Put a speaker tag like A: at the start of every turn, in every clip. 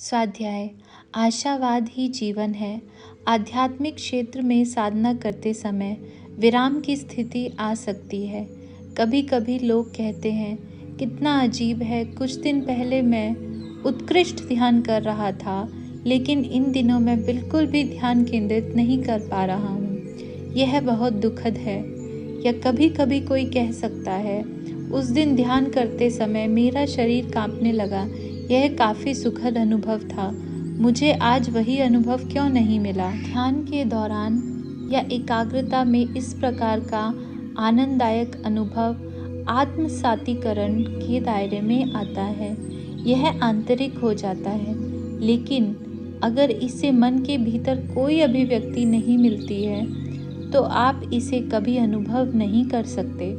A: स्वाध्याय। आशावाद ही जीवन है। आध्यात्मिक क्षेत्र में साधना करते समय विराम की स्थिति आ सकती है। कभी कभी लोग कहते हैं, कितना अजीब है, कुछ दिन पहले मैं उत्कृष्ट ध्यान कर रहा था, लेकिन इन दिनों मैं बिल्कुल भी ध्यान केंद्रित नहीं कर पा रहा हूँ। यह बहुत दुखद है। या कभी कभी कोई कह सकता है, उस दिन ध्यान करते समय मेरा शरीर कांपने लगा, यह काफ़ी सुखद अनुभव था, मुझे आज वही अनुभव क्यों नहीं मिला। ध्यान के दौरान या एकाग्रता में इस प्रकार का आनंददायक अनुभव आत्मसातीकरण के दायरे में आता है। यह आंतरिक हो जाता है, लेकिन अगर इसे मन के भीतर कोई अभिव्यक्ति नहीं मिलती है तो आप इसे कभी अनुभव नहीं कर सकते।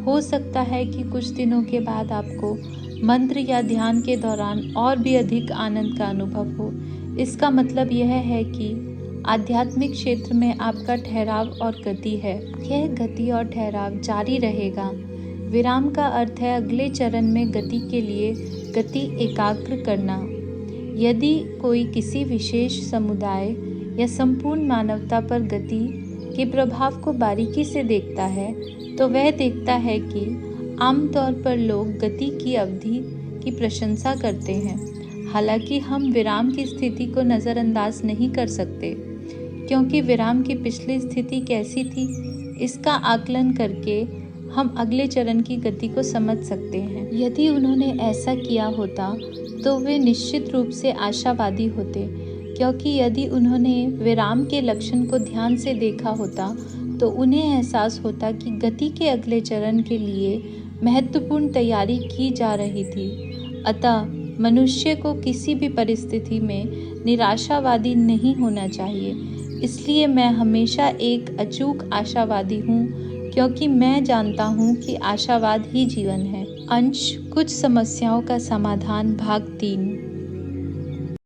A: हो सकता है कि कुछ दिनों के बाद आपको मंत्र या ध्यान के दौरान और भी अधिक आनंद का अनुभव हो। इसका मतलब यह है कि आध्यात्मिक क्षेत्र में आपका ठहराव और गति है। यह गति और ठहराव जारी रहेगा। विराम का अर्थ है अगले चरण में गति के लिए गति एकाग्र करना। यदि कोई किसी विशेष समुदाय या संपूर्ण मानवता पर गति के प्रभाव को बारीकी से देखता है तो वह देखता है कि आमतौर पर लोग गति की अवधि की प्रशंसा करते हैं। हालांकि हम विराम की स्थिति को नज़रअंदाज नहीं कर सकते, क्योंकि विराम की पिछली स्थिति कैसी थी इसका आकलन करके हम अगले चरण की गति को समझ सकते हैं। यदि उन्होंने ऐसा किया होता तो वे निश्चित रूप से आशावादी होते, क्योंकि यदि उन्होंने विराम के लक्षण को ध्यान से देखा होता तो उन्हें एहसास होता कि गति के अगले चरण के लिए महत्वपूर्ण तैयारी की जा रही थी। अतः मनुष्य को किसी भी परिस्थिति में निराशावादी नहीं होना चाहिए। इसलिए मैं हमेशा एक अचूक आशावादी हूँ, क्योंकि मैं जानता हूँ कि आशावाद ही जीवन है। अंश कुछ समस्याओं का समाधान भाग 3।